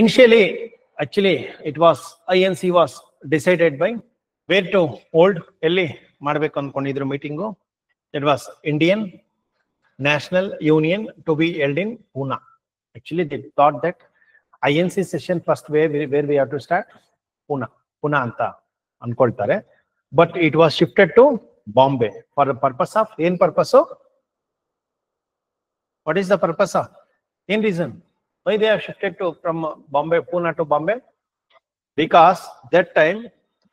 initially, actually, it was INC was decided by where to hold ಎಲ್ಲಿ ಮಾಡಬೇಕು ಅನ್ಕೊಂಡಿದ್ರು meeting. It was Indian National Union to be held in Pune. Actually, they thought that INC session first where we have to start Pune ಅಂತ ಅನ್ಕೊಳ್ತಾರೆ. But it was shifted to Bombay for the purpose of ಏನ್ purpose? What is the purpose of? In reason why they have shifted to from Bombay, Pune to Bombay? Because that time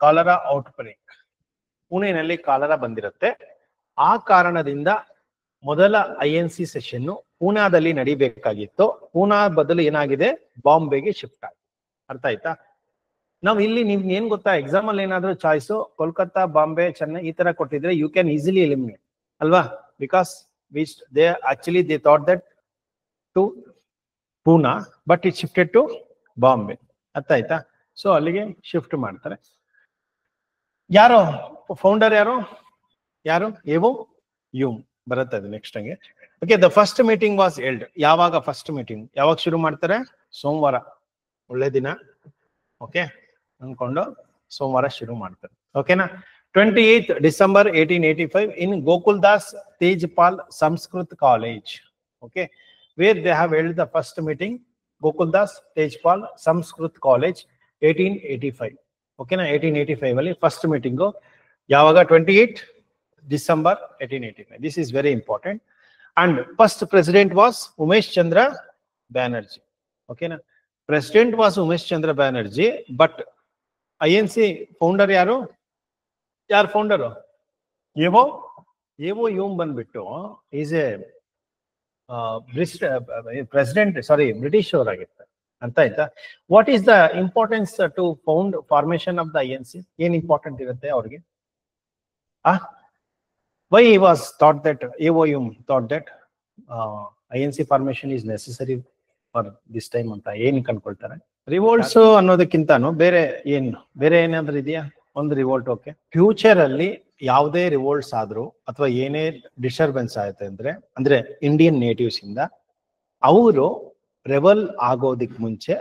cholera outbreak. ಪುಣೆನಲ್ಲಿ cholera ಬಂದಿರುತ್ತೆ. ಆ ಕಾರಣದಿಂದ ಮೊದಲ INC session ಪೂನಾದಲ್ಲಿ ನಡಿಬೇಕಾಗಿತ್ತು. ಪೂನಾ ಬದಲು ಏನಾಗಿದೆ, ಬಾಂಬೆಗೆ ಶಿಫ್ಟ್ ಆಗಿದೆ. ಅರ್ಥ ಆಯ್ತಾ? ನಾವು ಇಲ್ಲಿ ನೀವು ಏನ್ ಗೊತ್ತಾ, ಎಕ್ಸಾಮ್ ಅಲ್ಲಿ ಏನಾದ್ರೂ ಚಾಯ್ಸು ಕೋಲ್ಕತ್ತಾ, ಬಾಂಬೆ, ಚೆನ್ನೈ ಈ ತರ ಕೊಟ್ಟಿದ್ರೆ ಯು ಕ್ಯಾನ್ ಈಸಿಲಿ ಎಲಿಮಿನೇಟ್ ಅಲ್ವಾ? Because they actually they thought that to Pune, but it shifted to Bombay. ಅರ್ಥ ಆಯ್ತಾ? ಸೊ ಅಲ್ಲಿಗೆ ಶಿಫ್ಟ್ ಮಾಡ್ತಾರೆ. ಯಾರು ಫೌಂಡರ್, ಯಾರು ಎವೋ ಯುಮ್ ಬರುತ್ತೆ ಅದು ನೆಕ್ಸ್ಟ್ ಹಂಗೆ. Okay, the first meeting was held. ಯಾವಾಗ ಫಸ್ಟ್ ಮೀಟಿಂಗ್ ಯಾವಾಗ ಶುರು ಮಾಡ್ತಾರೆ? ಸೋಮವಾರ, ಒಳ್ಳೆ ದಿನ. ಓಕೆ ಅನ್ಕೊಂಡು ಸೋಮವಾರ ಶುರು ಮಾಡ್ತಾರೆ. ಓಕೆನಾ? 28th December 1885 in Gokuldas Tejpal Sanskrit College. Okay, where they have held the first meeting. Gokuldas Tejpal Sanskrit College 1885. Okay na, 1885 ಅಲ್ಲಿ ಫಸ್ಟ್ ಮೀಟಿಂಗು. ಯಾವಾಗ? 28 December 1885. This is very important. And first president was Umesh Chandra Banerjee. Okay na, president was Umesh Chandra Banerjee, but INC founder ಯಾರು founder? A O Hume ಬಂದ್ಬಿಟ್ಟು is a president, sorry British ಅವರಾಗಿರ್ತಾರೆ. ಅರ್ಥ ಆಯ್ತಾ? What is the importance to found formation of the INC? ಏನ್ important ಇರುತ್ತೆ ಅವ್ರಿಗೆ? Why was thought that A O Hume thought that INC formation is necessary for this time ಅಂತ ಏನ್ ಅನ್ಕೊಳ್ತಾರೆ? ರಿವೋಲ್ಟ್ಸ್ ಅನ್ನೋದಕ್ಕಿಂತಾನು ಬೇರೆ ಏನಾದ್ರೂ ಇದೆಯಾ? ಒಂದು ರಿವೋಲ್ಟ್. ಓಕೆ, ಫ್ಯೂಚರ್ ಅಲ್ಲಿ ಯಾವುದೇ ರಿವೋಲ್ಟ್ಸ್ ಆದ್ರೂ ಅಥವಾ ಏನೇ ಡಿಸ್ಟರ್ಬೆನ್ಸ್ ಆಯ್ತು ಅಂದ್ರೆ ಇಂಡಿಯನ್ ನೇಟಿವ್ಸ್ ಇಂದ ಅವರು ರೆಬಲ್ ಆಗೋದಕ್ಕೆ ಮುಂಚೆ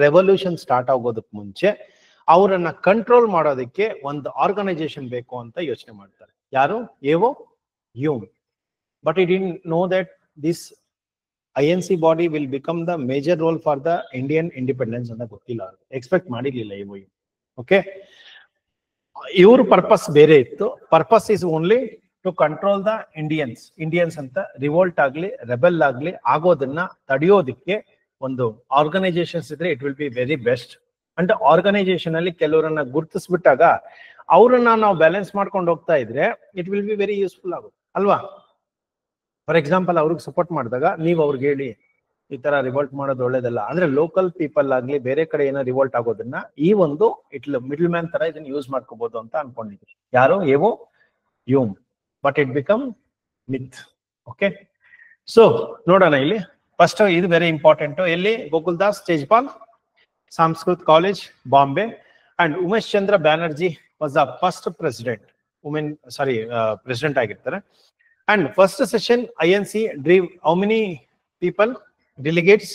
ರೆವಲ್ಯೂಷನ್ ಸ್ಟಾರ್ಟ್ ಆಗೋದಕ್ಕೆ ಮುಂಚೆ ಅವರನ್ನ ಕಂಟ್ರೋಲ್ ಮಾಡೋದಕ್ಕೆ ಒಂದು ಆರ್ಗನೈಸೇಷನ್ ಬೇಕು ಅಂತ ಯೋಚನೆ ಮಾಡ್ತಾರೆ. ಯಾರು? A O Hume. But it did know that this INC body will become the major role for the Indian independence ಅಂತ ಗೊತ್ತಿಲ್ಲ, ಎಕ್ಸ್ಪೆಕ್ಟ್ ಮಾಡಿರ್ಲಿಲ್ಲ ಎವೋ ಯೂಮ್. ಓಕೆ, ಇವ್ರ ಪರ್ಪಸ್ ಬೇರೆ ಇತ್ತು. Purpose is only to control the Indians ಅಂತ revolt ಆಗ್ಲಿ rebel ಆಗ್ಲಿ ಆಗೋದನ್ನ ತಡೆಯೋದಿಕ್ಕೆ ಒಂದು ಆರ್ಗನೈಸೇಷನ್ಸ್ ಇದ್ರೆ it will be very best. And organisation ಅಲ್ಲಿ ಕೆಲವರನ್ನ ಗುರುತಿಸ್ಬಿಟ್ಟಾಗ ಅವ್ರನ್ನ ನಾವು ಬ್ಯಾಲೆನ್ಸ್ ಮಾಡ್ಕೊಂಡು ಹೋಗ್ತಾ ಇದ್ರೆ it will be very useful ಆಗುತ್ತೆ ಅಲ್ವಾ? ಫಾರ್ ಎಕ್ಸಾಂಪಲ್, ಅವ್ರಿಗೆ ಸಪೋರ್ಟ್ ಮಾಡಿದಾಗ ನೀವು ಅವ್ರಿಗೆ ಹೇಳಿ ಈ ತರ ರಿವೋಲ್ಟ್ ಮಾಡೋದು ಒಳ್ಳೇದಲ್ಲ ಅಂದ್ರೆ ಲೋಕಲ್ ಪೀಪಲ್ ಆಗ್ಲಿ ಬೇರೆ ಕಡೆ ಏನೋ ರಿವೋಲ್ಟ್ ಆಗೋದನ್ನ ಈ ಒಂದು ಮಿಡಲ್ ಮ್ಯಾನ್ ತರ ಇದನ್ನ ಯೂಸ್ ಮಾಡ್ಕೋಬಹುದು ಅಂತ ಅನ್ಕೊಂಡಿದ್ವಿ. ಯಾರು? A O Hume. But it become myth. Okay, so ನೋಡೋಣ ಇಲ್ಲಿ ಫಸ್ಟ್ ಇದು ವೆರಿ ಇಂಪಾರ್ಟೆಂಟ್. ಎಲ್ಲಿ? Gokuldas Tejpal Sanskrit college, Bombay. And Umesh Chandra Banerjee was the first president. President ಆಗಿರ್ತಾರೆ. And first session INC drew how many people? Delegates?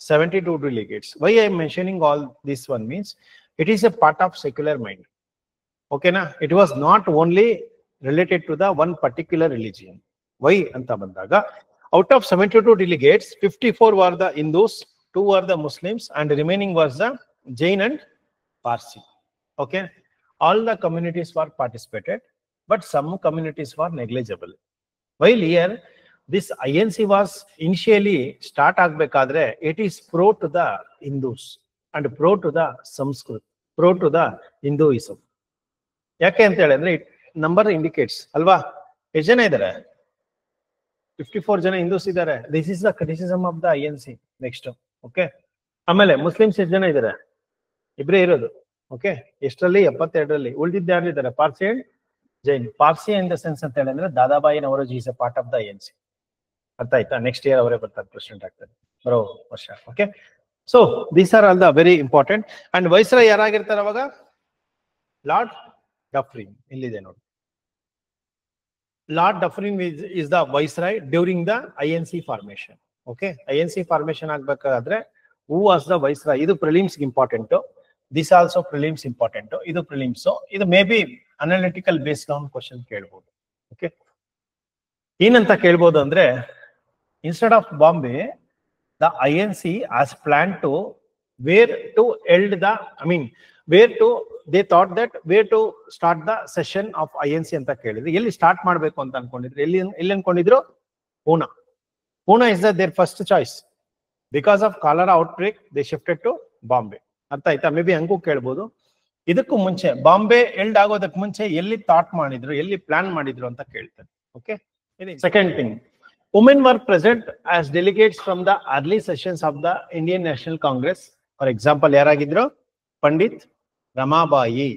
72 delegates. Why I am mentioning all this one means it is a part of secular mind. Okay na? It was not only related to the one particular religion. Why anta bandaga out of 72 delegates 54 were the Hindus, 2 were the Muslims, and remaining was the Jain and Parsi. Okay, all the communities were participated, but some communities were negligible. While here this INC was initially start ಆಗ್ಬೇಕಾದ್ರೆ it is pro to the Hindus and pro to the Sanskrit, pro to the Hinduism. ಯಾಕೆ ಅಂತ ಹೇಳಿದ್ರೆ number indicates ಅಲ್ವಾ? ಎಷ್ಟು ಜನ ಇದ್ದಾರೆ? 54 ಜನ ಹಿಂದೂಸ್ ಇದ್ದಾರೆ. This is the criticism of the INC. Next okay, ಆಮೇಲೆ ಮುಸ್ಲಿಮ್ಸ್ ಎಷ್ಟು ಜನ ಇದ್ದಾರೆ? ಇಬ್ಬರೇ ಇರೋದು. ಓಕೆ, ಎಷ್ಟರಲ್ಲಿ? 72ರಲ್ಲಿ. ಉಳಿದಿದ್ದು ಯಾರಿದ್ದಾರೆ? Parsi and Jain. Parsi in the sense ಅಂತ ಹೇಳಿದ್ರೆ Dadabhai Naoroji is A part of the INC. ಅರ್ಥ ಆಯ್ತಾ? ನೆಕ್ಸ್ಟ್ ಇಯರ್ ಅವರೇ ಬರ್ತಾರೆ, ಪ್ರೆಸಿಡೆಂಟ್ ಆಗ್ತಾರೆ ಬರೋ ವರ್ಷ. Okay, so these are all the very important. And viceroy ಯಾರಾಗಿರ್ತಾರೆ ಅವಾಗ? Lord Dufferin. ಇಲ್ಲಿದೆ ನೋಡಿ. Lord Dufferin is the viceroy during the INC formation. Okay, INC formation ಆಗ್ಬೇಕಾದ್ರೆ ಹೂ ವಾಸ್ ದ ವೈಸ್ರಾಯ್, ಇದು prelims important. This also prelims important. ಇದು prelims, ಇದು may be analytical based on question ಕೇಳ್ಬೋದು. Okay, ಏನಂತ ಕೇಳ್ಬೋದು ಅಂದ್ರೆ, instead of Bombay the INC has planned to where to held the, I mean where to, they thought that where to start the session of INC ಅಂತ ಕೇಳಿದ್ರು. ಎಲ್ಲಿ start ಮಾಡಬೇಕು ಅಂತ ಅನ್ಕೊಂಡಿದ್ರು, ಎಲ್ಲಿ ಅನ್ಕೊಂಡಿದ್ರು? Poona. Pune is their first choice. Because of cholera outbreak, they shifted to Bombay. ಅರ್ಥ ಆಯ್ತಾ? May be ಹಂಗೂ ಕೇಳ್ಬೋದು. ಇದಕ್ಕೂ ಮುಂಚೆ ಬಾಂಬೆ ಎಲ್ಡ್ ಆಗೋದಕ್ಕೆ ಮುಂಚೆ ಎಲ್ಲಿ ಥಾಟ್ ಮಾಡಿದ್ರು, ಎಲ್ಲಿ ಪ್ಲಾನ್ ಮಾಡಿದ್ರು ಅಂತ ಕೇಳ್ತಾರೆ. Okay, second thing, women were present as delegates from the early sessions of the Indian National Congress. For example, ಯಾರಾಗಿದ್ರು? Pandit Ramabai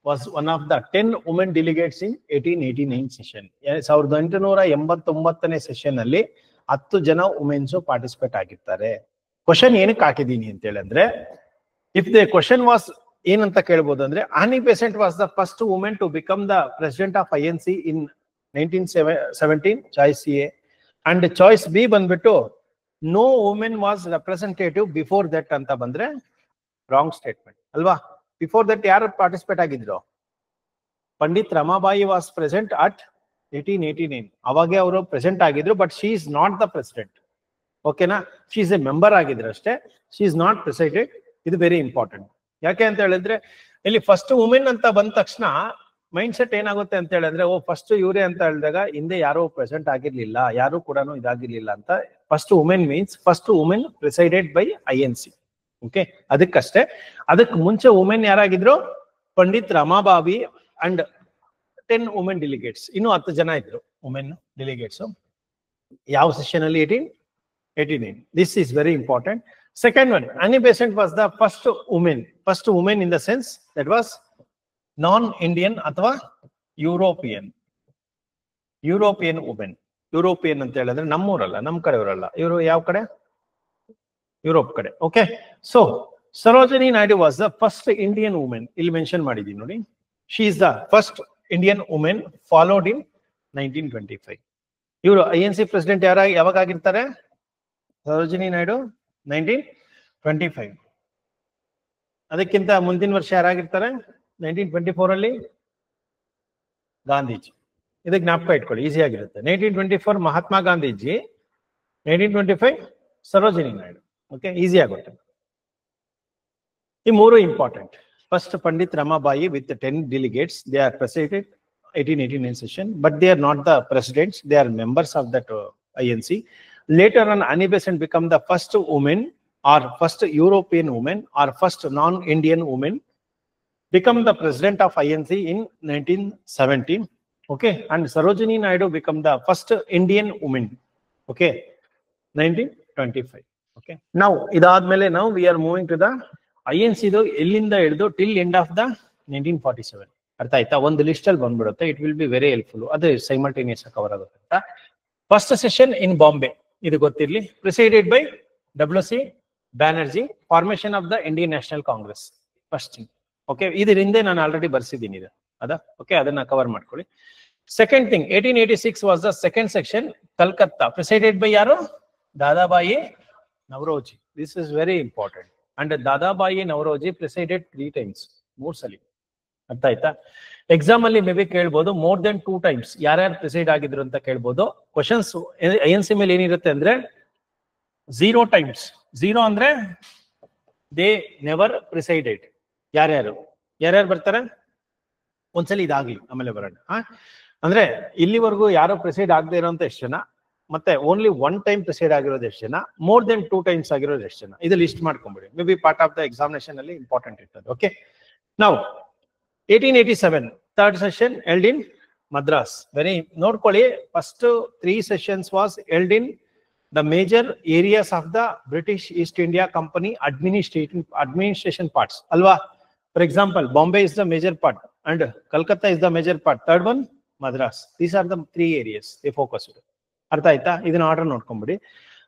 was one of the 10 women delegates in 1889 session. 1889ನೇ session ಅಲ್ಲಿ 10 ಜನ ವುಮೆನ್ಸ್ ಪಾರ್ಟಿಸಿಪೇಟ್ ಆಗಿರ್ತಾರೆ. Question ಏನಕ್ಕೆ ಹಾಕಿದೀನಿ ಅಂತ ಹೇಳಿದ್ರೆ, if the question was ಏನಂತ ಕೇಳ್ಬೋದು ಅಂದ್ರೆ, Annie Besant was the first women to become the president of INC in 1917, choice A. And choice B ಬಂದ್ಬಿಟ್ಟು no women was representative before that ಅಂತ ಬಂದ್ರೆ ರಾಂಗ್ ಸ್ಟೇಟ್ಮೆಂಟ್ ಅಲ್ವಾ? ಬಿಫೋರ್ ದಟ್ ಯಾರು participate ಆಗಿದ್ರು? Pandit Ramabai was present at 1889. ಅವಾಗೆ ಅವರು present ಆಗಿದ್ರು, but she is not the president. ಓಕೆನಾ? ಶಿ ಇಸ್ ಎ ಮೆಂಬರ್ ಆಗಿದ್ರು ಅಷ್ಟೇ, ಶಿ ಇಸ್ ನಾಟ್ ಪ್ರೆಸಿಡೆಂಟ್. ಇದು ವೆರಿ ಇಂಪಾರ್ಟೆಂಟ್. ಯಾಕೆ ಅಂತ ಹೇಳಿದ್ರೆ, ಇಲ್ಲಿ ಫಸ್ಟ್ ವುಮೆನ್ ಅಂತ ಬಂದ ತಕ್ಷಣ ಮೈಂಡ್ ಸೆಟ್ ಏನಾಗುತ್ತೆ ಅಂತ ಹೇಳಿದ್ರೆ, ಓ ಫಸ್ಟ್ ಇವರೇ ಅಂತ ಹೇಳಿದಾಗ ಹಿಂದೆ ಯಾರು ಪ್ರೆಸೆಂಟ್ ಆಗಿರ್ಲಿಲ್ಲ, ಯಾರು ಕೂಡ ಇದಾಗಿರ್ಲಿಲ್ಲ ಅಂತ. First women means first women presided by INC. Okay, ಅದಕ್ಕಷ್ಟೇ. ಅದಕ್ಕೆ ಮುಂಚೆ ವುಮೆನ್ ಯಾರಾಗಿದ್ರು? Pandit Ramabai and 10 women delegates. ಇನ್ನು 10 ಜನ ಇದ್ರು ವುಮೆನ್ ಡೆಲಿಗೇಟ್ಸ್. ಯಾವ ಸೆಷನ್ ಅಲ್ಲಿ? 1889. This is very important. Second one, ಆನಿ Besant was the first women. First women in the sense that was non Indian ಅಥವಾ ಯುರೋಪಿಯನ್ ವುಮೆನ್. ಯುರೋಪಿಯನ್ ಅಂತ ಹೇಳಿದ್ರೆ ನಮ್ಮೂರಲ್ಲ, ನಮ್ಮ ಕಡೆಯವರಲ್ಲ. ಇವರು ಯಾವ ಕಡೆ? ಯುರೋಪ್ ಕಡೆ. Okay, so Sarojini Naidu was the first Indian women. ಇಲ್ಲಿ ಮೆನ್ಷನ್ ಮಾಡಿದೀನಿ ನೋಡಿ. She is the first Indian women followed in 1925. ಇವರು INC ಪ್ರೆಸಿಡೆಂಟ್ ಯಾವಾಗ ಆಗಿರ್ತಾರೆ? ಸರೋಜಿನಿ ನಾಯ್ಡು 1925. ಅದಕ್ಕಿಂತ ಮುಂದಿನ ವರ್ಷ ಯಾರಾಗಿರ್ತಾರೆ? 1924 ಅಲ್ಲಿ ಗಾಂಧೀಜಿ. ಇದಕ್ಕೆ ಜ್ಞಾಪಕ ಇಟ್ಕೊಳ್ಳಿ, ಈಸಿ ಆಗಿರುತ್ತೆ. 1924 ಮಹಾತ್ಮ ಗಾಂಧೀಜಿ, 1925 ಸರೋಜಿನಿ ನಾಯ್ಡು. ಓಕೆ, ಈಸಿ ಆಗುತ್ತೆ. ಈ ಮೂರು important. First Pandit Ramabai with 10 delegates. They are presided 1889 session, but they are not the presidents. They are members of that INC. Later on, Annie Besant become the first woman or first European woman or first non-Indian woman become the president of INC in 1917. Okay, and Sarojini Naidu become the first Indian woman. Okay, 1925. Okay, now idadmele now we are moving to the INC ಇದು ಎಲ್ಲಿಂದ ಹಿಡಿದು till end of the 1947. ಅರ್ಥ ಆಯ್ತಾ? ಒಂದು list ಅಲ್ಲಿ ಬಂದ್ಬಿಡುತ್ತೆ. It will be very helpful. ಅದು simultaneous cover ಆಗುತ್ತೆ ಅಂತ. ಫಸ್ಟ್ ಸೆಷನ್ ಇನ್ ಬಾಂಬೆ, ಇದು ಗೊತ್ತಿರ್ಲಿ. Presided by WC Banerjee. Formation of the Indian National Congress first thing. Okay, ಇದ್ರ ಹಿಂದೆ ನಾನು ಆಲ್ರೆಡಿ ಬರ್ಸಿದ್ದೀನಿ ಇದು, ಅದ? ಓಕೆ, ಅದನ್ನ ಕವರ್ ಮಾಡ್ಕೊಳ್ಳಿ. Second thing, 1886 was the second section, Calcutta. Presided by ಯಾರು? Dadabhai Naoroji. This is very important. And Dadabhai Naoroji presided 3 times, 3 ಸಲ. ಅರ್ಥ ಆಯ್ತಾ? ಎಕ್ಸಾಮ್ ಅಲ್ಲಿ ಮೇ ಬಿ ಕೇಳ್ಬೋದು, ಮೋರ್ ದೆನ್ 2 times ಯಾರ್ಯಾರು ಪ್ರಿಸೈಡ್ ಆಗಿದ್ರು ಅಂತ ಕೇಳ್ಬೋದು. ಕ್ವಶನ್ಸ್ INC ಮೇಲೆ ಏನಿರುತ್ತೆ ಅಂದ್ರೆ 0 times. 0 ಅಂದ್ರೆ ದೇ ನೆವರ್ ಪ್ರಿಸೈಡೆಡ್. ಯಾರ್ಯಾರು ಬರ್ತಾರೆ? ಒಂದ್ಸಲಿ ಇದಾಗ್ಲಿ, ಆಮೇಲೆ ಬರೋಣ. ಅಂದ್ರೆ ಇಲ್ಲಿವರೆಗೂ ಯಾರೋ ಪ್ರಿಸೈಡ್ ಆಗದೆ ಇರೋಂತ ಎಷ್ಟು ಜನ, ಮತ್ತೆ ಓನ್ಲಿ 1 time ಪ್ರಿಸೈಡ್ ಆಗಿರೋದು ಎಷ್ಟು ಜನ, ಮೋರ್ ದೆನ್ 2 times ಆಗಿರೋದು ಎಷ್ಟು ಜನ, ಇದು ಲಿಸ್ಟ್ ಮಾಡ್ಕೊಂಡ್ಬಿಡಿ. May be part of the examination ಅಲ್ಲಿ ಇಂಪಾರ್ಟೆಂಟ್ ಇರ್ತದೆ. ಓಕೆ, ನಾವು 1887 third session held in Madras. Very ನೋಡ್ಕೊಳ್ಳಿ, first 3 sessions was held in the major areas of the British East India company administration parts ಅಲ್ವಾ? For example, Bombay is the major part and Calcutta is the major part. Third one Madras. These are the 3 areas they focused. ಅರ್ಥ ಆಯ್ತಾ? ಇದನ್ನ order ನೋಡ್ಕೊಂಡ್ಬಿಡಿ.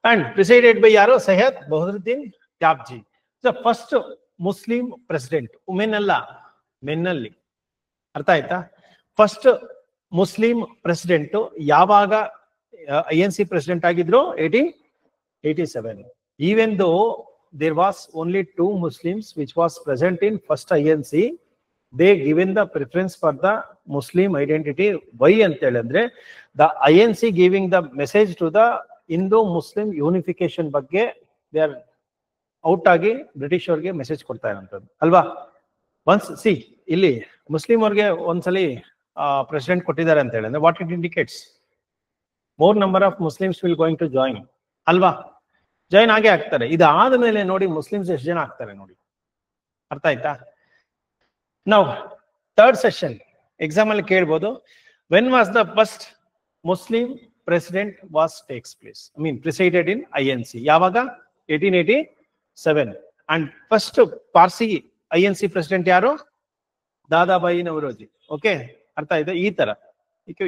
And presided by ಯಾರು? Syed Bahadur Tyabji. First Muslim president. Women ಅಲ್ಲ, men ಅಲ್ಲಿ. ಅರ್ಥ ಆಯ್ತಾ? First Muslim president ಯಾವಾಗ INC president ಆಗಿದ್ರು? 18 87. Even though there was only 2 Muslims which was present in first INC, they given the preference for the Muslim identity. Why antele the INC giving the message to the Indo-Muslim unification ಬಗ್ಗೆ they are out ಆಗಿ British ಅವರಿಗೆ message ಕೊಡ್ತಾ ಇರೋಂಥದ್ದು ಅಲ್ವಾ. Once C ಇಲ್ಲಿ Muslim ಅವ್ರಿಗೆ ಒಂದ್ಸಲಿ president ಕೊಟ್ಟಿದ್ದಾರೆ ಅಂತ ಹೇಳಿದ್ರೆ what it indicates more number of Muslims will going to join ಅಲ್ವಾ. ಜಾಯಿನ್ ಆಗೇ ಆಗ್ತಾರೆ. ಇದಾದ ಮೇಲೆ ನೋಡಿ ಮುಸ್ಲಿಮ್ಸ್ ಎಷ್ಟು ಜನ ಆಗ್ತಾರೆ ನೋಡಿ, ಅರ್ಥ ಆಯ್ತಾ. ನಾವು ಥರ್ಡ್ ಸೆಷನ್ ಎಕ್ಸಾಮ್ ಅಲ್ಲಿ ಕೇಳ್ಬೋದು, when was the first Muslim president was takes place, I mean presided in INC, ಯಾವಾಗ 1887. And first Parsi INC president ಯಾರು, ದಾದಾಬಾಯಿ ನವರೋಜಿ. ಓಕೆ, ಅರ್ಥ ಆಯ್ತಾ. ಈ ತರ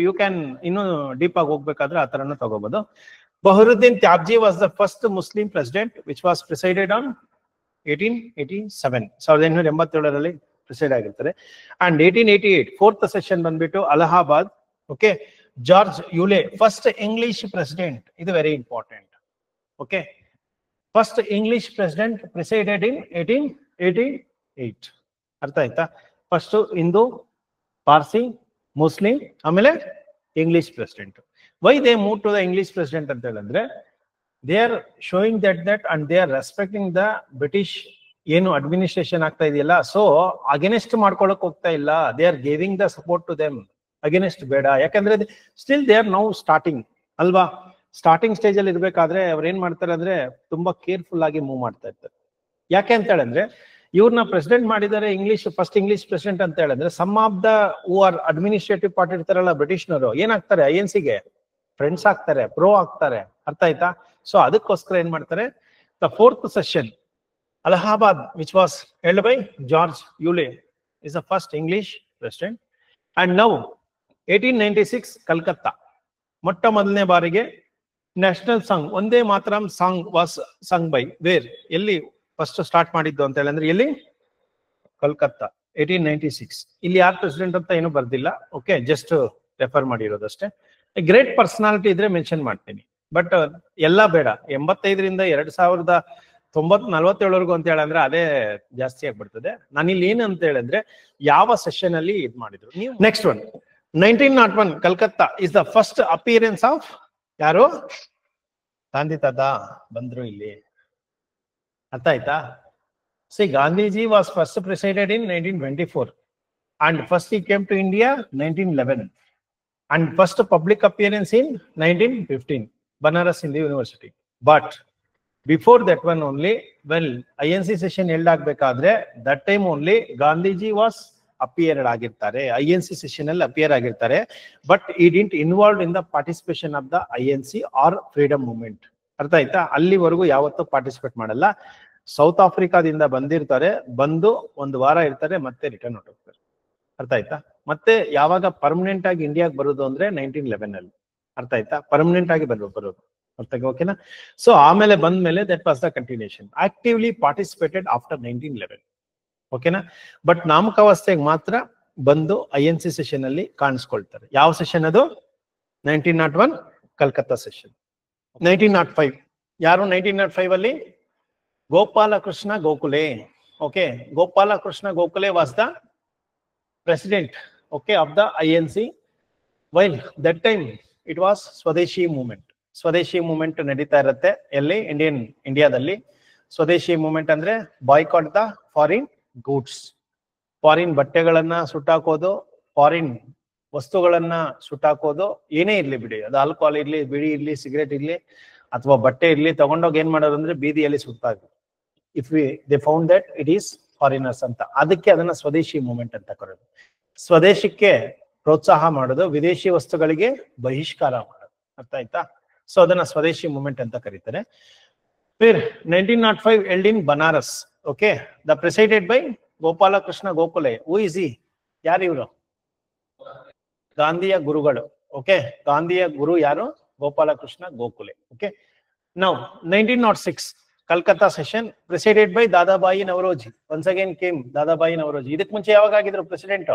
ಯು ಕ್ಯಾನ್ ಇನ್ನು ಡೀಪ್ ಆಗಿ ಹೋಗ್ಬೇಕಾದ್ರೆ ಆ ತರನು ತಗೋಬಹುದು. Bahauruddin Tyabji was the first Muslim president which was presided on 1887. 1887 preside ಆಗಿರ್ತಾರೆ. ಅಂಡ್ 1888 ಫೋರ್ತ್ ಸೆಷನ್ ಬಂದ್ಬಿಟ್ಟು Allahabad. Okay, George Yule first English president. ಇದು very important. Okay, first English president presided in 1888. ಅರ್ಥ ಆಯ್ತಾ. ಫಸ್ಟ್ ಹಿಂದೂ, ಪಾರ್ಸಿ, ಮುಸ್ಲಿಂ, ಆಮೇಲೆ English president. Why they moved to the English president ಅಂತ ಹೇಳಿದ್ರೆ they are showing that and they are respecting the British ಏನು administration ಆಗ್ತಾ ಇದೆಯಲ್ಲ, so against ಮಾಡ್ಕೊಳಕ್ ಹೋಗ್ತಾ ಇಲ್ಲ. They are giving the support to them. Against ಬೇಡ, ಯಾಕಂದ್ರೆ still they are now starting ಅಲ್ವಾ. ಸ್ಟಾರ್ಟಿಂಗ್ ಸ್ಟೇಜ್ ಅಲ್ಲಿ ಇರ್ಬೇಕಾದ್ರೆ ಅವ್ರು ಏನ್ ಮಾಡ್ತಾರೆ ಅಂದ್ರೆ ತುಂಬಾ ಕೇರ್ಫುಲ್ ಆಗಿ ಮೂವ್ ಮಾಡ್ತಾ ಇರ್ತಾರೆ. ಯಾಕೆ ಅಂತ ಹೇಳಿದ್ರೆ ಇವ್ರನ್ನ ಪ್ರೆಸಿಡೆಂಟ್ ಮಾಡಿದ್ದಾರೆ ಫಸ್ಟ್ ಇಂಗ್ಲಿಷ್ ಪ್ರೆಸಿಡೆಂಟ್ ಅಂತ ಹೇಳಿದ್ರೆ some of the who are administrative part ಇರ್ತಾರಲ್ಲ ಬ್ರಿಟಿಷ್ನವರು ಏನಾಗ್ತಾರೆ INC-ಗೆ ಫ್ರೆಂಡ್ಸ್ ಆಗ್ತಾರೆ, ಪ್ರೋ ಆಗ್ತಾರೆ. ಅರ್ಥ ಆಯ್ತಾ. ಸೊ ಅದಕ್ಕೋಸ್ಕರ ಏನ್ ಮಾಡ್ತಾರೆ, the fourth session Allahabad, which was held by George Yule, is the first English president. And now 1896 Calcutta, ಮೊಟ್ಟ ಮೊದಲನೇ ಬಾರಿಗೆ national song Vande Mataram song was sung by where, ಎಲ್ಲಿ ಫಸ್ಟ್ ಸ್ಟಾರ್ಟ್ ಮಾಡಿದ್ದು ಅಂತ ಹೇಳಿದ್ರೆ ಎಲ್ಲಿ, ಕಲ್ಕತ್ತಾ 1896. ಇಲ್ಲಿ ಯಾರು ಪ್ರೆಸಿಡೆಂಟ್ ಅಂತ ಏನು ಬರ್ದಿಲ್ಲ. ಓಕೆ, ಜಸ್ಟ್ ರೆಫರ್ ಮಾಡಿರೋದಷ್ಟೇ. ಗ್ರೇಟ್ ಪರ್ಸನಾಲಿಟಿ ಇದ್ರೆ ಮೆನ್ಷನ್ ಮಾಡ್ತೀನಿ, ಬಟ್ ಎಲ್ಲ ಬೇಡ. 85ರಿಂದ 2047 ಅಂತ ಹೇಳಿದ್ರೆ ಅದೇ ಜಾಸ್ತಿ ಆಗ್ಬಿಡ್ತದೆ. ನಾನು ಇಲ್ಲಿ ಏನಂತ ಹೇಳಿದ್ರೆ ಯಾವ ಸೆಷನ್ ಅಲ್ಲಿ ಇದು ಮಾಡಿದ್ರು ನೀವು. Next one 1901 Calcutta is the first appearance of ಯಾರು, ಗಾಂಧಿ ತಾತ ಬಂದ್ರು ಇಲ್ಲಿ. ಅರ್ಥ ಆಯ್ತಾ. ಸಿ Gandhiji was first presided in 1924 and first he came to India 1911 and first public appearance in 1915 Banaras Hindu University. But before that one only, when INC session held ಆಗ್ಬೇಕಾದ್ರೆ that time only Gandhiji was appeared ಆಗಿರ್ತಾರೆ, INC session ಅಲ್ಲಿ appear ಆಗಿರ್ತಾರೆ. But he didn't involved in the participation of the INC or freedom movement. ಅರ್ಥ ಆಯ್ತಾ. ಅಲ್ಲಿವರೆಗೂ ಯಾವತ್ತೂ participate ಮಾಡಲ್ಲ. South ಆಫ್ರಿಕಾದಿಂದ ಬಂದಿರ್ತಾರೆ, ಬಂದು ಒಂದು ವಾರ ಇರ್ತಾರೆ, ಮತ್ತೆ ರಿಟರ್ನ್ ಹೊರಟೋಗ್ತಾರೆ. ಅರ್ಥ ಆಯ್ತಾ. ಮತ್ತೆ ಯಾವಾಗ ಪರ್ಮನೆಂಟ್ ಆಗಿ ಇಂಡಿಯಾಗೆ ಬರೋದು ಅಂದ್ರೆ 1911 ಅಲ್ಲಿ. ಅರ್ಥ ಆಯ್ತಾ. ಪರ್ಮನೆಂಟ್ ಆಗಿ ಬರೋದು. ಅರ್ಥ, ಓಕೆನಾ. ಸೊ ಆಮೇಲೆ ಬಂದ್ಮೇಲೆ that was the continuation. Actively participated after 1911. ಓಕೆನಾ. ಬಟ್ ನಾಮಕಾವಸ್ಥೆಗೆ ಮಾತ್ರ ಬಂದು INC ಸೆಷನ್ ಅಲ್ಲಿ ಕಾಣಿಸ್ಕೊಳ್ತಾರೆ. ಯಾವ ಸೆಷನ್ ಅದು, 1901 ಕಲ್ಕತ್ತಾ ಸೆಷನ್. 1905 ಯಾರು, 1905 ಅಲ್ಲಿ Gopalakrishna Gokhale. Okay, Gopalakrishna Gokhale was the president, okay, of the INC. While that time it was Swadeshi movement. Swadeshi movement ನಡೀತಾ ಇರುತ್ತೆ ಎಲ್ಲಿ, ಇಂಡಿಯಾದಲ್ಲಿ. ಸ್ವದೇಶಿ ಮೂವ್ಮೆಂಟ್ ಅಂದ್ರೆ boycott the foreign goods. Foreign ಬಟ್ಟೆಗಳನ್ನ ಸುಟ್ಟಾಕೋದು, ಫಾರಿನ್ ವಸ್ತುಗಳನ್ನ ಸುಟ್ಟಾಕೋದು, ಏನೇ ಇರ್ಲಿ ಬಿಡಿ, ಅದು ಆಲ್ಕೋಹಾಲ್ ಇರ್ಲಿ, ಬಿಡಿ ಇರ್ಲಿ, ಸಿಗರೇಟ್ ಇರ್ಲಿ, ಅಥವಾ ಬಟ್ಟೆ ಇರ್ಲಿ, ತಗೊಂಡೋಗಿ ಏನ್ ಮಾಡೋದು ಅಂದ್ರೆ ಬೀದಿಯಲ್ಲಿ ಸುಟ್ಟಾಗ if they found that it is foreigners ಅಂತ. ಅದಕ್ಕೆ ಅದನ್ನ ಸ್ವದೇಶಿ ಮೂವ್ಮೆಂಟ್ ಅಂತ ಕರೆಯೋದು. ಸ್ವದೇಶಕ್ಕೆ ಪ್ರೋತ್ಸಾಹ ಮಾಡೋದು, ವಿದೇಶಿ ವಸ್ತುಗಳಿಗೆ ಬಹಿಷ್ಕಾರ ಮಾಡೋದು. ಅರ್ಥ ಆಯ್ತಾ. ಸೊ ಅದನ್ನ ಸ್ವದೇಶಿ ಮೂವ್ಮೆಂಟ್ ಅಂತ ಕರೀತಾರೆ. ಫಿರ್ 1905 held in Banaras. Okay, the presided by Gopalkrishna Gokhale. Who is he, ಯಾರು ಇವರು, ಗಾಂಧಿಯ ಗುರುಗಳು. ಓಕೆ, ಗಾಂಧಿಯ ಗುರು ಯಾರು, Gopalkrishna Gokhale. Okay, now 1906 Calcutta session presided by Dadabhai Naoroji. Once again came Dadabhai Naoroji. ಇದಕ್ ಮುಂಚೆ ಯಾವಾಗ ಆಗಿದ್ರು ಪ್ರೆಸಿಡೆಂಟ್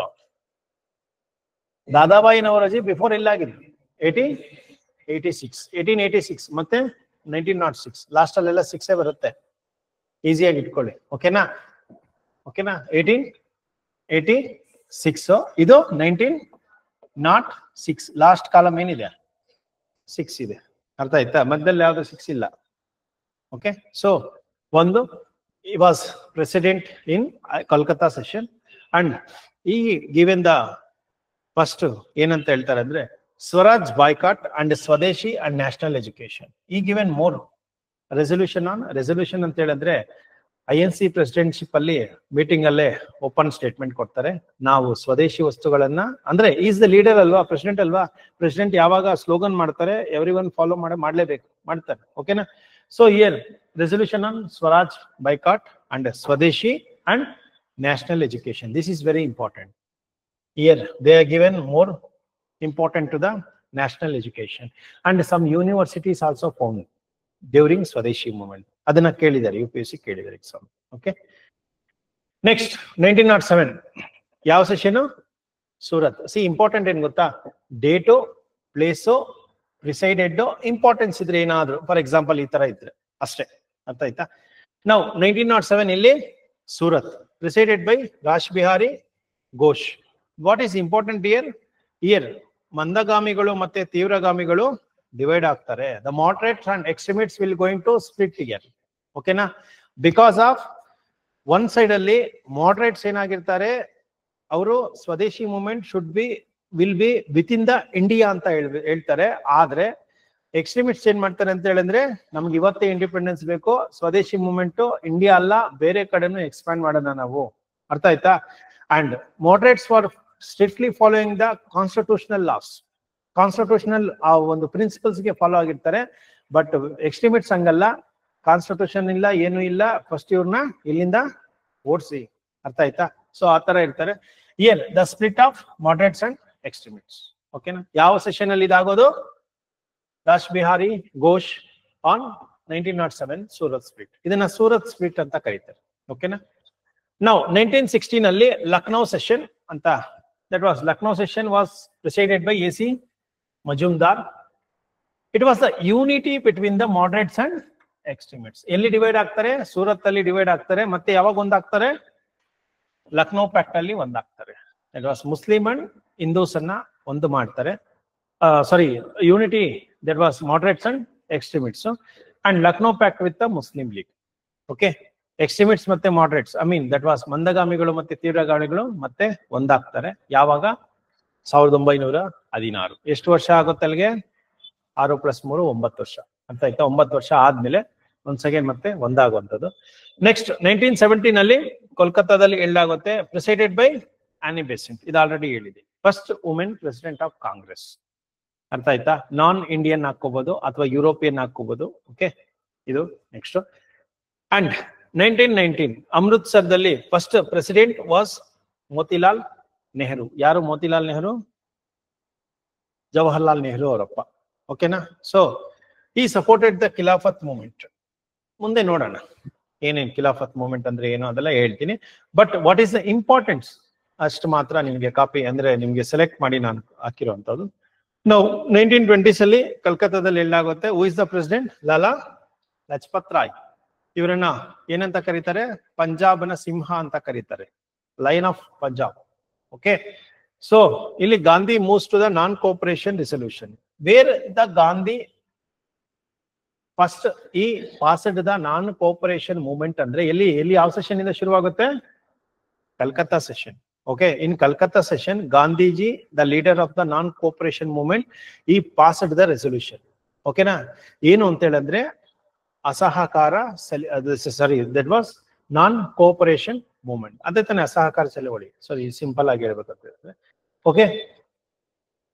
ದಾದಾಬಾಯಿ ನವರೋಜಿ? ಬಿಫೋರ್ ಎಲ್ಲ ಆಗಿದ್ರು 1886 ಮತ್ತೆ 1906 ಲಾಸ್ಟ್ ಅಲ್ಲೆಲ್ಲ 6 ಬರುತ್ತೆ, ಈಸಿಯಾಗಿ ಇಟ್ಕೊಳ್ಳಿ. ಓಕೆನಾ? ಓಕೆನಾ? 1886 ಇದು 1906 ಲಾಸ್ಟ್ ಕಾಲಮ್ ಏನಿದೆ 6 ಇದೆ. ಅರ್ಥ ಆಯ್ತಾ? ಮಧ್ಯದಲ್ಲಿ ಯಾವ್ದು 6 ಇಲ್ಲ. ಓಕೆ, ಸೊ ಒಂದು he was president in Kolkata session and he given the first ಏನಂತ ಹೇಳ್ತಾರೆ ಅಂದ್ರೆ ಸ್ವರಾಜ್ ಬಾಯ್ಕಾಟ್ ಅಂಡ್ ಸ್ವದೇಶಿ ಅಂಡ್ ನ್ಯಾಷನಲ್ ಎಜುಕೇಶನ್. ಈ ಗಿವೆನ್ ಮೋರ್ ರೆಸೊಲ್ಯೂಷನ್ ಅಂತ ಹೇಳಿದ್ರೆ INC ಪ್ರೆಸಿಡೆಂಟ್ಶಿಪ್ ಅಲ್ಲಿ ಮೀಟಿಂಗ್ ಅಲ್ಲೇ ಓಪನ್ ಸ್ಟೇಟ್ಮೆಂಟ್ ಕೊಡ್ತಾರೆ. ನಾವು ಸ್ವದೇಶಿ ವಸ್ತುಗಳನ್ನ ಅಂದ್ರೆ ಈಸ್ ದ ಲೀಡರ್ ಅಲ್ವಾ, ಪ್ರೆಸಿಡೆಂಟ್ ಅಲ್ವಾ, ಪ್ರೆಸಿಡೆಂಟ್ ಯಾವಾಗ ಸ್ಲೋಗನ್ ಮಾಡ್ತಾರೆ ಎವ್ರಿ ಒನ್ ಫಾಲೋ ಮಾಡ್ಲೇಬೇಕು, ಮಾಡ್ತಾರೆ. ಓಕೆನಾ? So here resolution on Swaraj boycott and Swadeshi and national education. This is very important. Here they are given more important to the national education and some universities also formed during Swadeshi movement. Adana kelidare, UPSC kelidare exam. Okay. Next 1907 ಯಾವ session? Surat. C important ಏನ್ ಗೊತ್ತಾ? Date, place, presided, importance ಇದ್ರೆ ಏನಾದ್ರು for example ಈ ತರ ಇದ್ರೆ ಅಷ್ಟೇ. ಅರ್ಥ ಆಯ್ತಾ? ನಾವು 1907 ಇಲ್ಲಿ Surat, presided by Rash Behari Ghosh. What is important year ಮಂದಗಾಮಿಗಳು ಮತ್ತೆ ತೀವ್ರಗಾಮಿಗಳು ಡಿವೈಡ್ ಆಗ್ತಾರೆ. The moderates and extremists will going to split here. ಓಕೆನಾ? ಬಿಕಾಸ್ ಆಫ್ ಒನ್ ಸೈಡ್ ಅಲ್ಲಿ ಮಾಡರೇಟ್ಸ್ ಏನಾಗಿರ್ತಾರೆ, ಅವರು Swadeshi movement will be with in the India ಅಂತ ಹೇಳ್ತಾರೆ. ಆದ್ರೆ ಎಕ್ಸ್ಟ್ರೀಮಿಸ್ಟ್ ಏನ್ ಮಾಡ್ತಾರೆ ಅಂತ ಹೇಳಿದ್ರೆ ನಮ್ಗೆ ಇವತ್ತೇ ಇಂಡಿಪೆಂಡೆನ್ಸ್ ಬೇಕು, ಸ್ವದೇಶಿ ಮೂವ್ಮೆಂಟ್ ಇಂಡಿಯಾ ಅಲ್ಲ ಬೇರೆ ಕಡೆನೂ ಎಕ್ಸ್ಪ್ಯಾಂಡ್ ಮಾಡೋಣ ನಾವು. ಅರ್ಥ ಆಯ್ತಾ? And moderates for strictly following the constitutional loss, constitutional ಆ ಒಂದು ಪ್ರಿನ್ಸಿಪಲ್ಸ್ ಗೆ ಫಾಲೋ ಆಗಿರ್ತಾರೆ. ಬಟ್ ಎಕ್ಸ್ಟ್ರೀಮಿಸ್ಟ್ ಹಂಗಲ್ಲ, ಕಾನ್ಸ್ಟಿಟ್ಯೂಷನ್ ಇಲ್ಲ, ಏನು ಇಲ್ಲ, ಫಸ್ಟ್ ಇವ್ರನ್ನ ಇಲ್ಲಿಂದ ಓಡಿಸಿ. ಅರ್ಥ ಆಯ್ತಾ? ಸೊ ಆ ತರ ಇರ್ತಾರೆ. Here the split of moderates and extremists. ಓಕೆನಾ? ಯಾವ ಸೆಷನ್ ಅಲ್ಲಿ ಇದಾಗೋದು? ರಾಶ್ ಬಿಹಾರಿ ಘೋಷ್ ಆನ್ 1907 ಸೂರತ್ ಸ್ಪ್ಲಿಟ್. ಇದನ್ನ ಸೂರತ್ ಸ್ಪ್ಲಿಟ್ ಅಂತ ಕರೀತಾರೆ. ಓಕೆನಾ? ನಾವು 1916 ಅಲ್ಲಿ ಲಕ್ನೋ ಸೆಷನ್ ಅಂತ, that was Lucknow session was presided by AC Majumdar. It was the unity between the moderates and extremists. ಎಲ್ಲಿ ಡಿವೈಡ್ ಆಗ್ತಾರೆ? ಸೂರತ್ ಅಲ್ಲಿ ಡಿವೈಡ್ ಆಗ್ತಾರೆ. ಮತ್ತೆ ಯಾವಾಗ ಒಂದಾಗ್ತಾರೆ? ಲಕ್ನೋ ಪ್ಯಾಕ್ಟ್ ಅಲ್ಲಿ ಒಂದಾಗ್ತಾರೆ. That was Muslim and Hindus ಅನ್ನ ಒಂದು ಮಾಡ್ತಾರೆ. Sorry, unity that was moderates and extremists, and Lucknow pact with the Muslim League. Okay, extremists ಮತ್ತೆ moderates, I mean that was ಮಂದಗಾಮಿಗಳು ಮತ್ತೆ ತೀವ್ರಗಾಮಿಗಳು ಮತ್ತೆ ಒಂದಾಗ್ತಾರೆ. ಯಾವಾಗ? 1916. ಎಷ್ಟು ವರ್ಷ ಆಗುತ್ತೆ ಅಲ್ಲಿಗೆ? 6 + 3 9 ವರ್ಷ. ಅಂತ ಆಯ್ತಾ? 9 ವರ್ಷ ಆದ್ಮೇಲೆ ಒಂದ್ ಸೆಕೆಂಡ್ ಮತ್ತೆ ಒಂದಾಗುವಂಥದ್ದು. ನೆಕ್ಸ್ಟ್ 1917 ಅಲ್ಲಿ ಕೋಲ್ಕತ್ತಾದಲ್ಲಿ ಎಲ್ಡಾಗುತ್ತೆ, ಪ್ರೆಸಿಡೆಡ್ ಬೈ ಆನಿ ಬೆಸೆಂಟ್. ಇದು ಆಲ್ರೆಡಿ ಹೇಳಿದೆ, first women president of Congress. ಅರ್ಥ ಆಯ್ತಾ? ನಾನ್ ಇಂಡಿಯನ್ ಹಾಕೋಬಹುದು ಅಥವಾ ಯುರೋಪಿಯನ್ ಹಾಕೋಬಹುದು. ಓಕೆ, ಇದು ನೆಕ್ಸ್ಟ್. ಅಂಡ್ 1919 ಅಮೃತ್ಸರ್ದಲ್ಲಿ first president was Motilal Nehru. ಯಾರು ಮೋತಿಲಾಲ್ ನೆಹರು? ಜವಾಹರ್ಲಾಲ್ ನೆಹರು ಅವರಪ್ಪ. ಓಕೆನಾ? ಸೊ ಈ ಸಪೋರ್ಟೆಡ್ ದ ಖಿಲಾಫತ್ ಮೂವ್ಮೆಂಟ್. ಮುಂದೆ ನೋಡೋಣ ಏನೇನ್ ಖಿಲಾಫತ್ ಮೂವ್ಮೆಂಟ್ ಅಂದ್ರೆ ಏನು ಅದೆಲ್ಲ ಹೇಳ್ತೀನಿ. But what is the importance ಅಷ್ಟು ಮಾತ್ರ ನಿಮ್ಗೆ ಕಾಪಿ ಅಂದ್ರೆ ನಿಮ್ಗೆ ಸೆಲೆಕ್ಟ್ ಮಾಡಿ ನಾನು ಹಾಕಿರುವಂತದ್ದು. ನಾವು 1920s ಅಲ್ಲಿ ಕಲ್ಕತ್ತಾದಲ್ಲಿ ಎಲ್ಲಾಗುತ್ತೆ. Who is the president? Lala Lajpat Rai. ಇವರನ್ನ ಏನಂತ ಕರೀತಾರೆ? ಪಂಜಾಬ್ನ ಸಿಂಹ ಅಂತ ಕರೀತಾರೆ, lion of Punjab. Okay, so ಇಲ್ಲಿ Gandhi moves to the non cooperation resolution. Where the Gandhi first ಈ passed the non cooperation movement ಅಂದ್ರೆ ಎಲ್ಲಿ ಯಾವ ಸೆಷನ್ ಇಂದ ಶುರುವಾಗುತ್ತೆ? Calcutta session. Okay, in Calcutta session, Gandhiji, the leader of the non-cooperation movement, he passed the resolution. Okay na? ಏನು ಅಂತ ಹೇಳಿದ್ರೆ ಅಸಹಕಾರ ಸಾರಿ, that was non-cooperation movement. ಅದೇ ತಾನೇ ಅಸಹಕಾರ ಚಳವಳಿ. ಸಾರಿ, ಸಿಂಪಲ್ ಆಗಿ ಹೇಳ್ಬೇಕಾಗ್ತದೆ. Okay,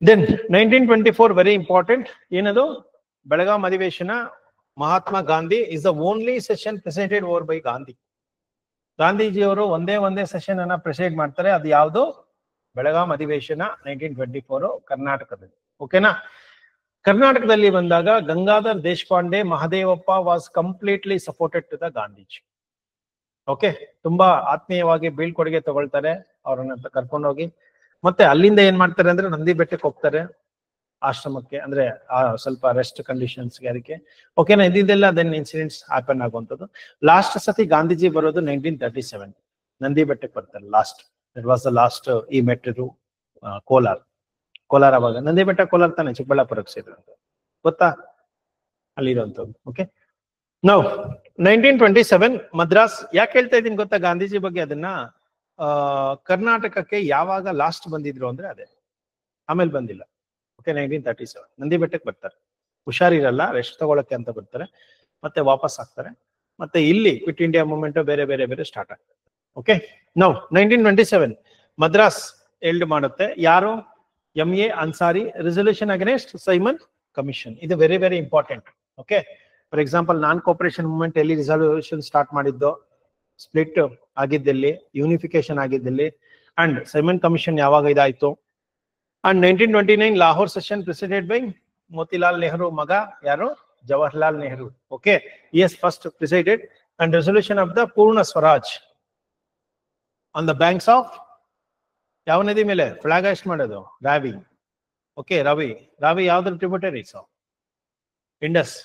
then 1924 very important. ಏನದು? ಬೆಳಗಾಂ ಅಧಿವೇಶನ. Mahatma Gandhi is the only session presidented over by Gandhi. ಗಾಂಧೀಜಿಯವರು ಒಂದೇ ಸೆಷನ್ ಅನ್ನ ಪ್ರೆಸಿಡೆಂಟ್ ಮಾಡ್ತಾರೆ. ಅದು ಯಾವುದು? ಬೆಳಗಾಂ ಅಧಿವೇಶನ 1924 ಕರ್ನಾಟಕದಲ್ಲಿ. ಓಕೆನಾ? ಕರ್ನಾಟಕದಲ್ಲಿ ಬಂದಾಗ Gangadhar Deshpande, Mahadevappa was completely supported to the Gandhiji. Okay, ತುಂಬಾ ಆತ್ಮೀಯವಾಗಿ ಬೀಳ್ಕೊಡುಗೆ ತಗೊಳ್ತಾರೆ, ಅವ್ರನ್ನ ಕರ್ಕೊಂಡೋಗಿ. ಮತ್ತೆ ಅಲ್ಲಿಂದ ಏನ್ ಮಾಡ್ತಾರೆ ಅಂದ್ರೆ ನಂದಿ ಬೆಟ್ಟಕ್ಕೆ ಹೋಗ್ತಾರೆ. ಆಶ್ರಮಕ್ಕೆ ಅಂದ್ರೆ ಸ್ವಲ್ಪ ರೆಸ್ಟ್ ಕಂಡೀಷನ್ಸ್ಗೆ ಅದಕ್ಕೆ ಓಕೆನಾ. ಇದೆಲ್ಲ ದೆನ್ ಇನ್ಸಿಡೆಂಟ್ಸ್ ಹ್ಯಾಪನ್ ಆಗುವಂಥದ್ದು. ಲಾಸ್ಟ್ ಸತಿ ಗಾಂಧೀಜಿ ಬರೋದು 1937 ನಂದಿ ಬೆಟ್ಟಕ್ಕೆ ಬರ್ತಾರೆ last. It was the last ಈ ಮೆಟ್ರು ಕೋಲಾರ ಅವಾಗ ನಂದಿ ಬೆಟ್ಟ ಕೋಲಾರ ತಾನೆ ಚಿಕ್ಕಬಳ್ಳಾಪುರಕ್ಕೆ ಸೇರಿದಂತ ಗೊತ್ತಾ ಅಲ್ಲಿರುವಂಥದ್ದು. ಓಕೆ ನಾವು 1927 ಮದ್ರಾಸ್ ಯಾಕೆ ಹೇಳ್ತಾ ಇದ್ದೀನಿ ಗೊತ್ತಾ ಗಾಂಧೀಜಿ ಬಗ್ಗೆ ಅದನ್ನ ಕರ್ನಾಟಕಕ್ಕೆ ಯಾವಾಗ ಲಾಸ್ಟ್ ಬಂದಿದ್ರು ಅಂದ್ರೆ ಅದೇ, ಆಮೇಲೆ ಬಂದಿಲ್ಲ. ಓಕೆ 1937 ನಂದಿ ಬೆಟ್ಟಕ್ಕೆ ಬರ್ತಾರೆ, ಹುಷಾರಿರಲ್ಲ ರೆಸ್ಟ್ ತಗೊಳಕ್ಕೆ ಅಂತ ಬರ್ತಾರೆ, ಮತ್ತೆ ವಾಪಸ್ ಆಗ್ತಾರೆ, ಮತ್ತೆ ಇಲ್ಲಿ ಕ್ವಿಟ್ ಇಂಡಿಯಾ ಮೂವ್ಮೆಂಟ್ ಬೇರೆ ಬೇರೆ ಬೇರೆ ಸ್ಟಾರ್ಟ್ ಆಗ್ತದೆ. ಓಕೆ ನಾವು 1927 ಮದ್ರಾಸ್ ಎಲ್ಡ್ ಮಾಡುತ್ತೆ ಯಾರು, MA Ansari, resolution against Simon commission. ಇದು very very important. Okay for example non cooperation movement ಎಲ್ಲಿ ರಿಸಲ್ಯೂಷನ್ ಸ್ಟಾರ್ಟ್ ಮಾಡಿದ್ದು, ಸ್ಪ್ಲಿಟ್ ಆಗಿದ್ದಲ್ಲಿ, ಯೂನಿಫಿಕೇಶನ್ ಆಗಿದ್ದಲ್ಲಿ, ಅಂಡ್ ಸೈಮನ್ ಕಮಿಷನ್ ಯಾವಾಗ ಇದಾಯ್ತು. And 1929 Lahore session presided by Motilal Nehru ಮಗ ಯಾರು, Jawaharlal Nehru. Okay as first presided and resolution of the Purna Swaraj on the banks of ಯಾವ ನದಿ ಮೇಲೆ ಫ್ಲಾಗ್ ಹಾಸ್ಟ್ ಮಾಡೋದು, ರಾವಿ. ಓಕೆ ರಾವಿ ಯಾವ್ದ್ರ ಟ್ರಿಬ್ಯೂಟರೀಸ್, ಇಂಡಸ್.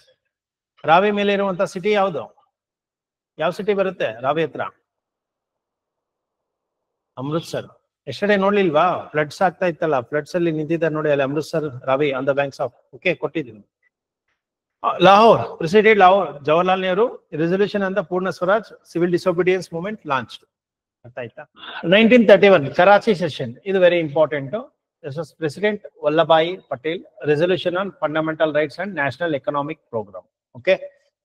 ರಾವಿ ಮೇಲೆ ಇರುವಂತ ಸಿಟಿ ಯಾವುದು, ಯಾವ ಸಿಟಿ ಬರುತ್ತೆ ರಾವಿ ಹತ್ರ, ಅಮೃತ್ಸರ್. ಎಸ್ಟರ್ಡೇ ನೋಡ್ಲಿಲ್ವಾ ಫ್ಲಡ್ಸ್ ಆಗ್ತಾ ಇತ್ತಲ್ಲ, ಫ್ಲಡ್ಸ್ ಅಲ್ಲಿ ನಿಂತಿದ್ದಾರೆ ನೋಡಿ ಅಲ್ಲಿ Amritsar Ravi on the banks of. Okay ಕೊಟ್ಟಿದ್ದೀನಿ. ಲಾಹೋರ್ ಪ್ರೆಸಿಡೆಂಟ್ ಲಾಹೋರ್ ಜವಾಹರ್ಲಾಲ್ ನೆಹರು, ರೆಸಲ್ಯೂಷನ್ ಅಂತ Purna Swaraj civil disobedience movement launch. ಅರ್ಥ ಆಯ್ತಾ. 1931 ಕರಾಚಿ ಸೆಷನ್, ಇದು very important. President Vallabhbhai Patel, resolution on fundamental rights and national economic programme. Okay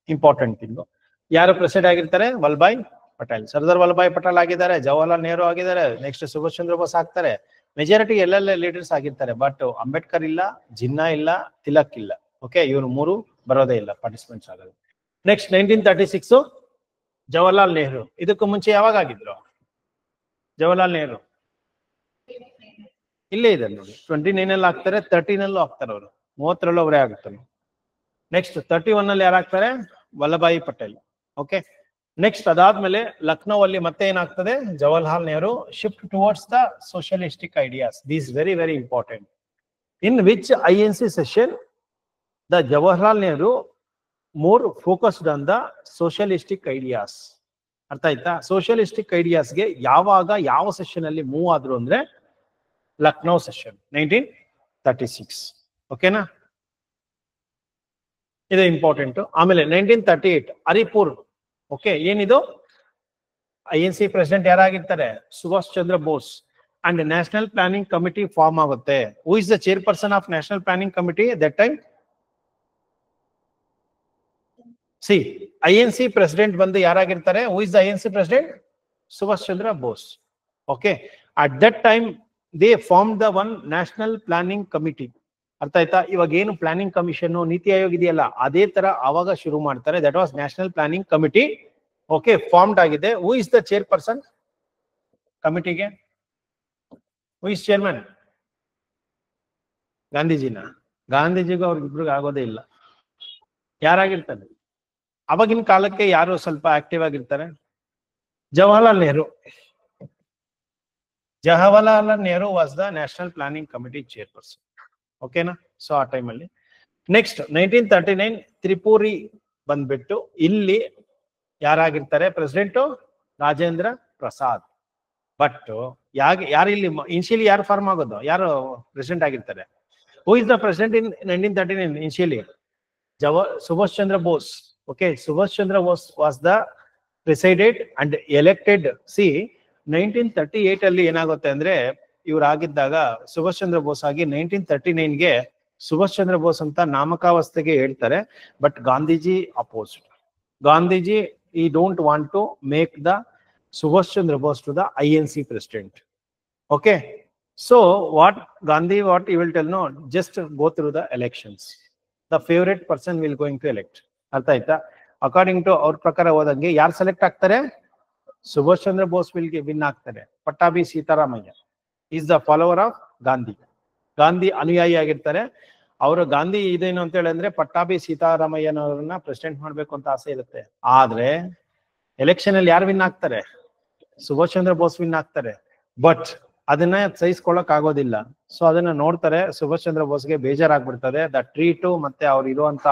important ಇದು. ಯಾರು ಪ್ರೆಸಿಡೆಂಟ್ ಆಗಿರ್ತಾರೆ, ವಲ್ಲಭಾಯಿ ಪಟೇಲ್. ಸರ್ದಾರ್ ವಲ್ಲಭಾಯಿ ಪಟೇಲ್ ಆಗಿದ್ದಾರೆ, ಜವಾಹರ್ಲಾಲ್ ನೆಹರು ಆಗಿದ್ದಾರೆ, ನೆಕ್ಸ್ಟ್ ಸುಭಾಷ್ ಚಂದ್ರ ಬೋಸ್ ಆಗ್ತಾರೆ. ಮೆಜಾರಿಟಿ ಎಲ್ಲೆಲ್ಲ ಲೀಡರ್ಸ್ ಆಗಿರ್ತಾರೆ, ಬಟ್ ಅಂಬೇಡ್ಕರ್ ಇಲ್ಲ, ಜಿನ್ನಾ ಇಲ್ಲ, ತಿಲಕ್ ಇಲ್ಲ. ಓಕೆ ಇವರು ಮೂರು ಬರೋದೇ ಇಲ್ಲ, ಪಾರ್ಟಿಸಿಪೆಂಟ್ಸ್ ಆಗೋದು. ನೆಕ್ಸ್ಟ್ 1936 ಜವಾಹರ್ಲಾಲ್ ನೆಹರು. ಇದಕ್ಕೂ ಮುಂಚೆ ಯಾವಾಗ ಆಗಿದ್ರು ಜವಾಹರ್ಲಾಲ್ ನೆಹರು, ಇಲ್ಲೇ ಇದೆ ನೋಡಿ 29 ಅಲ್ಲಿ ಆಗ್ತಾರೆ, 13 ಆಗ್ತಾರೆ ಅವರು, 30 ಅವರೇ ಆಗುತ್ತಾರೆ. ನೆಕ್ಸ್ಟ್ 31 ಯಾರಾಗ್ತಾರೆ, ವಲ್ಲಭಾಯಿ ಪಟೇಲ್. ಓಕೆ ನೆಕ್ಸ್ಟ್ ಅದಾದ್ಮೇಲೆ ಲಕ್ನೋ ಅಲ್ಲಿ ಮತ್ತೆ ಏನಾಗ್ತದೆ, Jawaharlal Nehru shift towards the socialistic ideas. These very very important. In which INC session the Jawaharlal Nehru more focused on the socialistic ideas. ಅರ್ಥ ಆಯ್ತಾ. ಸೋಷಿಯಲಿಸ್ಟಿಕ್ ಐಡಿಯಾಸ್ಗೆ ಯಾವಾಗ ಯಾವ ಸೆಷನ್ ಅಲ್ಲಿ ಮೂವ್ ಆದ್ರು ಅಂದ್ರೆ ಲಕ್ನೋ ಸೆಷನ್ 1936. ಓಕೆನಾ, ಇದು ಇಂಪಾರ್ಟೆಂಟ್. ಆಮೇಲೆ 1938 ಹರಿಪುರ್. ಓಕೆ ಏನಿದು, INC ಪ್ರೆಸಿಡೆಂಟ್ ಯಾರಾಗಿರ್ತಾರೆ, Subhash Chandra Bose. And national planning committee form ಆಗುತ್ತೆ. Who is the chairperson of national planning committee that time, ಸಿ INC ಪ್ರೆಸಿಡೆಂಟ್ ಬಂದು ಯಾರಾಗಿರ್ತಾರೆ, who is the INC president, Subhash Chandra Bose. Okay at that time they form the one national planning committee. ಅರ್ಥ ಆಯ್ತಾ. ಇವಾಗ ಏನು planning commission, NITI Aayog ಇದೆಯಲ್ಲ, ಅದೇ ತರ ಆವಾಗ ಶುರು ಮಾಡ್ತಾರೆ. That was national planning committee. Okay formed ಆಗಿದೆ. ಹೂ ಇಸ್ ದ ಚೇರ್ಪರ್ಸನ್ ಕಮಿಟಿಗೆ, ಹೂ ಇಸ್ ಚೇರ್ಮನ್, ಗಾಂಧೀಜಿನ. ಗಾಂಧೀಜಿಗೂ ಅವ್ರಿಗಿಬ್ರಿಗೆ ಆಗೋದೇ ಇಲ್ಲ. ಯಾರಾಗಿರ್ತಾರೆ ಅವಾಗಿನ ಕಾಲಕ್ಕೆ, ಯಾರು ಸ್ವಲ್ಪ ಆಕ್ಟಿವ್ ಆಗಿರ್ತಾರೆ, Jawaharlal Nehru. Jawaharlal Nehru was the national planning committee chairperson. ಓಕೆನಾ. ಸೊ ಆ ಟೈಮಲ್ಲಿ ನೆಕ್ಸ್ಟ್ 1939 ತ್ರಿಪುರಿ ಬಂದ್ಬಿಟ್ಟು ಇಲ್ಲಿ ಯಾರಾಗಿರ್ತಾರೆ, ಪ್ರೆಸಿಡೆಂಟು ರಾಜೇಂದ್ರ ಪ್ರಸಾದ್. ಬಟ್ ಯಾರು ಇಲ್ಲಿ ಇನಿಷಿಯಲಿ ಯಾರು ಫಾರ್ಮ್ ಆಗೋದು, ಯಾರು ಪ್ರೆಸಿಡೆಂಟ್ ಆಗಿರ್ತಾರೆ, who is the president in 1939 initially, Subhash Chandra Bose. Okay Subhash Chandra Bose was the president and elected. C 1938 ಅಲ್ಲಿ ಏನಾಗುತ್ತೆ ಅಂದ್ರೆ, ಇವ್ರು ಆಗಿದ್ದಾಗ ಸುಭಾಷ್ ಚಂದ್ರ ಬೋಸ್ ಆಗಿ 1939ಗೆ ಸುಭಾಷ್ ಚಂದ್ರ ಬೋಸ್ ಅಂತ ನಾಮಕಾವಸ್ಥೆಗೆ ಹೇಳ್ತಾರೆ. But Gandhiji opposed. Gandhiji he don't want to make the Subhash Chandra Bose to the INC president. Okay so what Gandhi what you will tell, no just go through the elections, the favourite person will going to elect. ಅರ್ಥ ಆಯ್ತಾ. According to ಅವ್ರ ಪ್ರಕಾರ ಹೋದಂಗೆ ಯಾರು select ಆಗ್ತಾರೆ, Subhash Chandra Bose ವಿಲ್ಗೆ win ಆಗ್ತಾರೆ. Pattabhi Sitaramayya is the follower of Gandhi. Gandhi ಅನುಯಾಯಿ ಆಗಿರ್ತಾರೆ ಅವರು. ಗಾಂಧಿ ಇದೇನು ಅಂತ ಹೇಳಿದ್ರೆ, ಪಟ್ಟಾಭಿ ಸೀತಾರಾಮಯ್ಯನವ್ರನ್ನ ಪ್ರೆಸಿಡೆಂಟ್ ಮಾಡ್ಬೇಕು ಅಂತ ಆಸೆ ಇರುತ್ತೆ. ಆದ್ರೆ ಎಲೆಕ್ಷನ್ ಅಲ್ಲಿ ಯಾರು ವಿನ್ ಆಗ್ತಾರೆ, ಸುಭಾಷ್ ಚಂದ್ರ ಬೋಸ್ ವಿನ್ ಆಗ್ತಾರೆ. ಬಟ್ ಅದನ್ನ ಸಹಿಸ್ಕೊಳಕ್ ಆಗೋದಿಲ್ಲ. ಸೊ ಅದನ್ನ ನೋಡ್ತಾರೆ, ಸುಭಾಷ್ ಚಂದ್ರ ಬೋಸ್ಗೆ ಬೇಜಾರಾಗ್ಬಿಡ್ತದೆ. ದ ಟ್ರೀಟು ಮತ್ತೆ ಅವ್ರು ಇರುವಂತ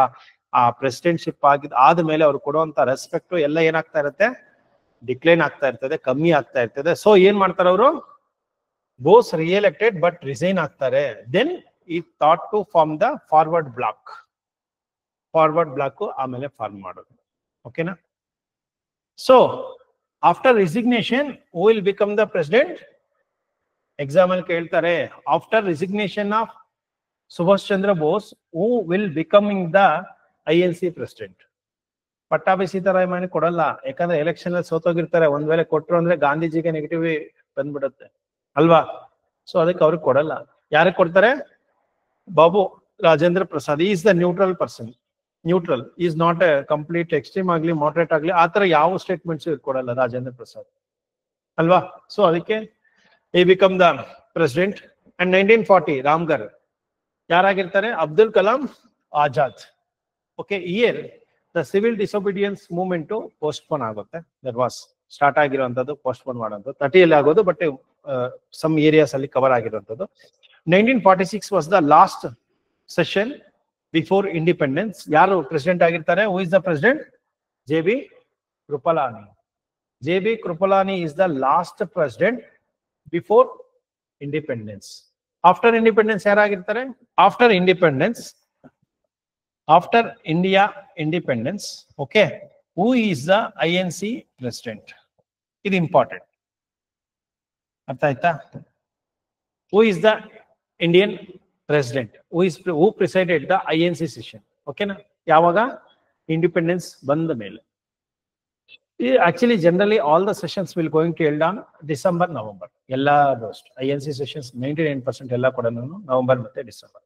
ಆ ಪ್ರೆಸಿಡೆಂಟ್ಶಿಪ್ ಆದ್ಮೇಲೆ ಅವ್ರು ಕೊಡುವಂತ ರೆಸ್ಪೆಕ್ಟ್ ಎಲ್ಲ ಏನಾಗ್ತಾ ಇರುತ್ತೆ, ಡಿಕ್ಲೈನ್ ಆಗ್ತಾ ಇರ್ತದೆ, ಕಮ್ಮಿ ಆಗ್ತಾ ಇರ್ತದೆ. ಸೊ ಏನ್ ಮಾಡ್ತಾರೆ ಅವರು, ಬೋಸ್ ರಿಎಲೆಕ್ಟೆಡ್ ಬಟ್ ರಿಸೈನ್ ಆಗ್ತಾರೆ. Then he thought to form the forward bloc ಆಮೇಲೆ ಫಾರ್ಮ್ ಮಾಡೋದು. ಓಕೆನಾ? So after resignation who will become the president? Exam ಅಲ್ಲಿ ಕೇಳ್ತಾರೆ, after resignation of Subhash Chandra Bose who will becoming the INC president? Pattabhi Sitaramayya ಕೊಡಲ್ಲ, ಯಾಕಂದ್ರೆ ಎಲೆಕ್ಷನ್ ಅಲ್ಲಿ ಸೋತೋಗಿರ್ತಾರೆ. ಒಂದ್ ವೇಳೆ ಕೊಟ್ರು ಅಂದ್ರೆ ಗಾಂಧೀಜಿಗೆ ನೆಗೆಟಿವ್ ಬಂದ್ಬಿಡುತ್ತೆ ಅಲ್ವಾ? ಸೊ ಅದಕ್ಕೆ ಅವ್ರಿಗೆ ಕೊಡಲ್ಲ. ಯಾರಿಗೆ ಕೊಡ್ತಾರೆ? Babu Rajendra Prasad. Is the neutral person. Neutral, is not A complete extreme ಆಗ್ಲಿ ಮಾಡರೇಟ್ ಆಗ್ಲಿ ಆತರ ಯಾವ ಸ್ಟೇಟ್ಮೆಂಟ್ಸ್ ಕೊಡಲ್ಲ ರಾಜೇಂದ್ರ ಪ್ರಸಾದ್ ಅಲ್ವಾ? ಸೊ ಅದಕ್ಕೆ he become the president. And 1940 Ramgarh ಯಾರಾಗಿರ್ತಾರೆ? Abdul Kalam Azad. Okay, year the civil disobedience movement postpone ಆಗುತ್ತೆ. ದಟ್ ವಾಸ್ ಸ್ಟಾರ್ಟ್ ಆಗಿರುವಂತದ್ದು, ಪೋಸ್ಟ್ಪೋನ್ ಮಾಡುವಂಥದ್ದು 30 ಆಗೋದು, ಬಟ್ ಸಮ್ ಏರಿಯಾಸ್ ಅಲ್ಲಿ ಕವರ್ ಆಗಿರುವಂತದ್ದು. 1946 was the last session before independence. ಯಾರು ಪ್ರೆಸಿಡೆಂಟ್ ಆಗಿರ್ತಾರೆ? Who is the president? JB Kripalani. JB Kripalani is the last president before independence. After independence ಯಾರಾಗಿರ್ತಾರೆ? After India independence, okay, who is the INC president? ಇದು important. ಅರ್ಥ ಆಯ್ತಾ? Who is the Indian president? Who presided the INC session? ಓಕೆನಾ? ಯಾವಾಗ? Independence ಬಂದ ಮೇಲೆ. Actually, generally, all the sessions will going to held on December, November. Ella INC sessions 99% ಎಲ್ಲ ಕೂಡ November ಮತ್ತೆ December.